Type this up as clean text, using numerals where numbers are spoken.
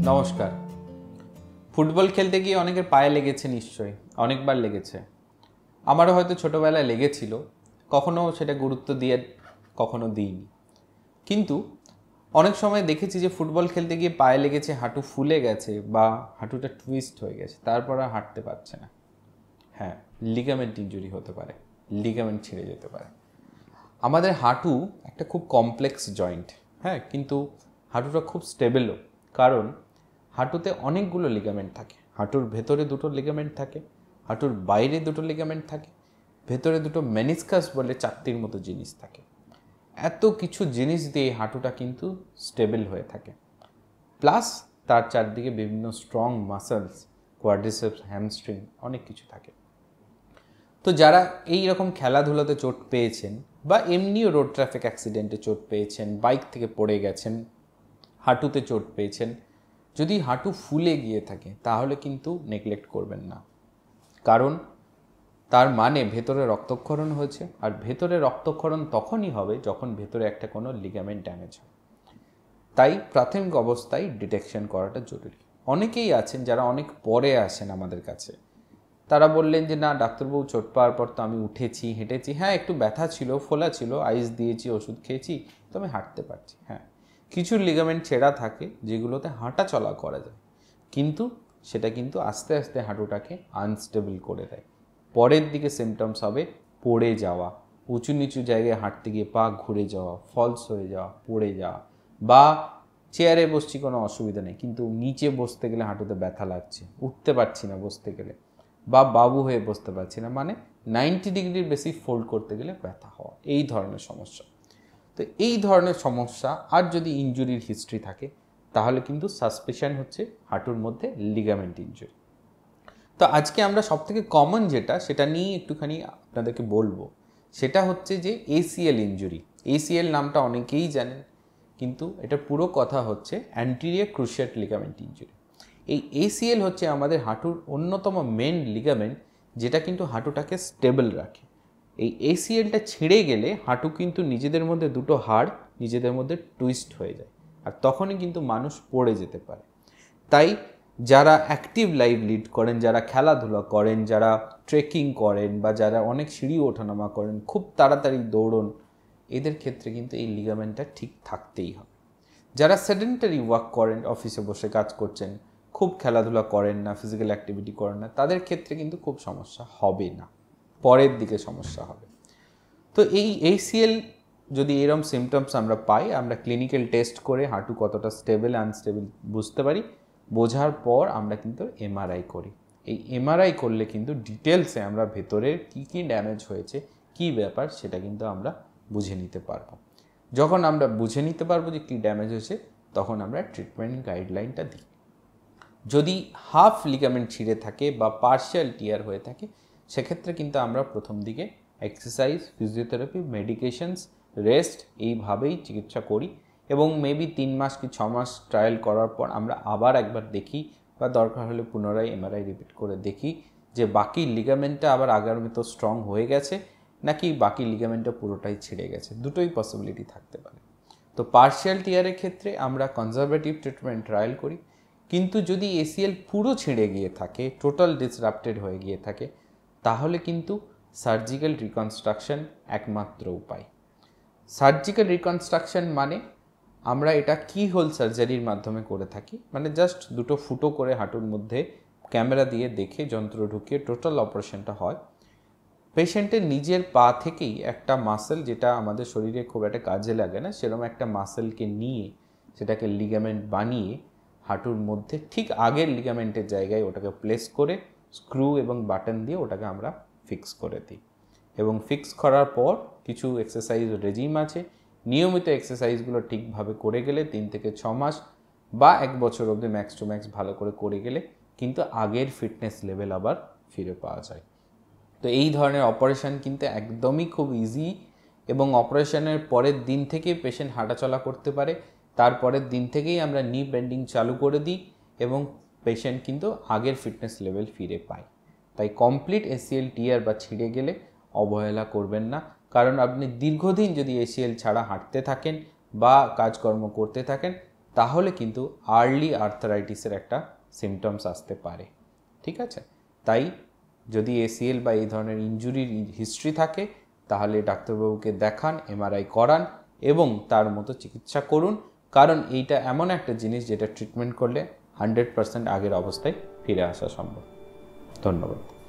নমস্কার। ফুটবল খেলতে গিয়ে অনেকের পায়ে লেগেছে, নিশ্চয়ই অনেকবার লেগেছে। আমারও হয়তো ছোটোবেলায় লেগেছিল, কখনো সেটা গুরুত্ব দিয়ে কখনো দিইনি। কিন্তু অনেক সময় দেখেছি যে ফুটবল খেলতে গিয়ে পায়ে লেগেছে, হাঁটু ফুলে গেছে বা হাঁটুটা টুইস্ট হয়ে গেছে, তারপর আর হাঁটতে পারছে না। হ্যাঁ, লিগামেন্ট ইনজুরি হতে পারে, লিগামেন্ট ছিঁড়ে যেতে পারে। আমাদের হাঁটু একটা খুব কমপ্লেক্স জয়েন্ট, হ্যাঁ, কিন্তু হাঁটুটা খুব স্টেবলও। কারণ হাঁটুতে অনেকগুলো লিগামেন্ট থাকে। হাঁটুর ভেতরে দুটো লিগামেন্ট থাকে, হাঁটুর বাইরে দুটো লিগামেন্ট থাকে, ভেতরে দুটো মেনিসকাস বলে চাকতির মতো জিনিস থাকে। এত কিছু জিনিস দিয়ে হাঁটুটা কিন্তু স্টেবল হয়ে থাকে। প্লাস তার চারদিকে বিভিন্ন স্ট্রং মাসলস, কোয়াড্রিসেপস, হ্যামস্ট্রিং, অনেক কিছু থাকে। তো যারা এই রকম খেলাধুলাতে চোট পেয়েছেন বা এমনিও রোড ট্রাফিক অ্যাক্সিডেন্টে চোট পেয়েছেন, বাইক থেকে পড়ে গেছেন, হাঁটুতে চোট পেয়েছেন, যদি হাঁটু ফুলে গিয়ে থাকে তাহলে কিন্তু নেগলেক্ট করবেন না। কারণ তার মানে ভেতরে রক্তক্ষরণ হয়েছে, আর ভেতরে রক্তক্ষরণ তখনই হবে যখন ভেতরে একটা কোনো লিগামেন্ট ড্যামেজ হয়। তাই প্রাথমিক অবস্থায় ডিটেকশন করাটা জরুরি। অনেকেই আছেন যারা অনেক পরে আসেন আমাদের কাছে, তারা বললেন যে না ডাক্তারবাবু, চোট পাওয়ার পর তো আমি উঠেছি, হেঁটেছি, হ্যাঁ একটু ব্যথা ছিল, ফোলা ছিল, আইস দিয়েছি, ওষুধ খেয়েছি, তো আমি হাঁটতে পারছি। হ্যাঁ, কিছু লিগামেন্ট ছেঁড়া থাকে যেগুলোতে হাঁটা চলা করা যায়, কিন্তু সেটা কিন্তু আস্তে আস্তে হাঁটুটাকে আনস্টেবল করে দেয়। পরের দিকে সিমটমস হবে পড়ে যাওয়া, উঁচু নিচু জায়গায় হাঁটতে গিয়ে পা ঘুরে যাওয়া, ফলস হয়ে যাওয়া, পড়ে যাওয়া, বা চেয়ারে বসছি কোনো অসুবিধা নেই কিন্তু নিচে বসতে গেলে হাঁটুতে ব্যথা লাগছে, উঠতে পারছি না বসতে গেলে, বা বাবু হয়ে বসতে পারছি না, মানে 90 ডিগ্রির বেশি ফোল্ড করতে গেলে ব্যথা হওয়া, এই ধরনের সমস্যা। তো এই ধরনের সমস্যা আর যদি ইনজুরির হিস্ট্রি থাকে তাহলে কিন্তু সাসপিশন হচ্ছে হাঁটুর মধ্যে লিগামেন্ট ইনজুরি। তো আজকে আমরা সবথেকে কমন যেটা সেটা নিয়ে একটুখানি আপনাদেরকে বলবো, সেটা হচ্ছে যে এসিএল ইনজুরি। এসিএল নামটা অনেকেই জানেন, কিন্তু এটা পুরো কথা হচ্ছে অ্যান্টেরিয়র ক্রুশিয়েট লিগামেন্ট ইনজুরি। এই এসিএল হচ্ছে আমাদের হাঁটুর অন্যতম মেন লিগামেন্ট, যেটা কিন্তু হাঁটুটাকে স্টেবল রাখে। এই এসিএলটা ছিঁড়ে গেলে হাঁটু কিন্তু নিজেদের মধ্যে দুটো হাড় নিজেদের মধ্যে টুইস্ট হয়ে যায়, আর তখনই কিন্তু মানুষ পড়ে যেতে পারে। তাই যারা অ্যাক্টিভ লাইফ লিড করেন, যারা খেলাধুলা করেন, যারা ট্রেকিং করেন, বা যারা অনেক সিঁড়ি ওঠানামা করেন, খুব তাড়াতাড়ি দৌড়ন, এদের ক্ষেত্রে কিন্তু এই লিগামেন্টটা ঠিক থাকতেই হবে। যারা সেডেন্টারি ওয়ার্ক করেন, অফিসে বসে কাজ করছেন, খুব খেলাধুলা করেন না, ফিজিক্যাল অ্যাক্টিভিটি করেন না, তাদের ক্ষেত্রে কিন্তু খুব সমস্যা হবে না, পরের দিকে সমস্যা হবে। তো এই ACL যদি এরকম সিমটমস আমরা পাই, আমরা ক্লিনিক্যাল টেস্ট করে হাঁটু কতটা স্টেবল আনস্টেবল বুঝতে পারি। বোঝার পর আমরা কিন্তু MRI করি। এই MRI করলে কিন্তু ডিটেলসে আমরা ভেতরের কী ড্যামেজ হয়েছে, কী ব্যাপার, সেটা কিন্তু আমরা বুঝে নিতে পারবো। যখন আমরা বুঝে নিতে পারবো যে কী ড্যামেজ হয়েছে, তখন আমরা ট্রিটমেন্ট গাইডলাইনটা দিই। যদি হাফ লিগামেন্ট ছিঁড়ে থাকে বা পার্শিয়াল টিয়ার হয়ে থাকে, সেক্ষেত্রে কিন্তু আমরা প্রথম দিকে এক্সারসাইজ, ফিজিওথেরাপি, মেডিকেশনস, রেস্ট, এইভাবেই চিকিৎসা করি। এবং মেবি 3 মাস কি 6 মাস ট্রায়াল করার পর আমরা আবার একবার দেখি, বা দরকার হলে পুনরায় MRI রিপিট করে দেখি যে বাকি লিগামেন্টটা আবার আগের মতো স্ট্রং হয়ে গেছে নাকি বাকি লিগামেন্টটা পুরোটাই ছিঁড়ে গেছে। দুটোই পসিবিলিটি থাকতে পারে। তো পার্শিয়াল টিয়ারের ক্ষেত্রে আমরা কনজারভেটিভ ট্রিটমেন্ট ট্রায়াল করি, কিন্তু যদি ACL পুরো ছিঁড়ে গিয়ে থাকে, টোটাল ডিসরাপ্টেড হয়ে গিয়ে থাকে, তাহলে কিন্তু সার্জিক্যাল রিকনস্ট্রাকশন একমাত্র উপায়। সার্জিক্যাল রিকনস্ট্রাকশন মানে আমরা এটা কিহোল সার্জারির মাধ্যমে করে থাকি, মানে জাস্ট দুটো ফুটো করে হাঁটুর মধ্যে ক্যামেরা দিয়ে দেখে যন্ত্র ঢুকিয়ে টোটাল অপারেশনটা হয়। পেশেন্টের নিজের পা থেকেই একটা মাসেল, যেটা আমাদের শরীরে খুব একটা কাজে লাগে না, সেরকম একটা মাসেলকে নিয়ে সেটাকে লিগামেন্ট বানিয়ে হাঁটুর মধ্যে ঠিক আগের লিগামেন্টের জায়গায় ওটাকে প্লেস করে স্ক্রু এবং বাটন দিয়ে ওটাকে আমরা ফিক্স করে দিই। এবং ফিক্স করার পর কিছু এক্সারসাইজ রেজিম আছে, নিয়মিত এক্সারসাইজগুলো ঠিকভাবে করে গেলে 3 থেকে 6 মাস বা 1 বছর অবধি ম্যাক্স টু ম্যাক্স ভালো করে গেলে কিন্তু আগের ফিটনেস লেভেল আবার ফিরে পাওয়া যায়। তো এই ধরনের অপারেশন কিন্তু একদমই খুব ইজি, এবং অপারেশনের পরের দিন থেকেই পেশেন্ট হাঁটাচলা করতে পারে। তারপরের দিন থেকেই আমরা নি বেন্ডিং চালু করে দিই এবং পেশেন্ট কিন্তু আগের ফিটনেস লেভেল ফিরে পায়। তাই কমপ্লিট ACL টিয়ার বা ছিঁড়ে গেলে অবহেলা করবেন না, কারণ আপনি দীর্ঘদিন যদি ACL ছাড়া হাঁটতে থাকেন বা কাজকর্ম করতে থাকেন, তাহলে কিন্তু আর্লি আর্থারাইটিসের একটা সিমটমস আসতে পারে। ঠিক আছে, তাই যদি এসিএল বা এই ধরনের ইনজুরির হিস্ট্রি থাকে তাহলে ডাক্তারবাবুকে দেখান, এমআরআই করান এবং তার মতো চিকিৎসা করুন, কারণ এইটা এমন একটা জিনিস যেটা ট্রিটমেন্ট করলে 100% আগের অবস্থায় ফিরে আসা সম্ভব। ধন্যবাদ।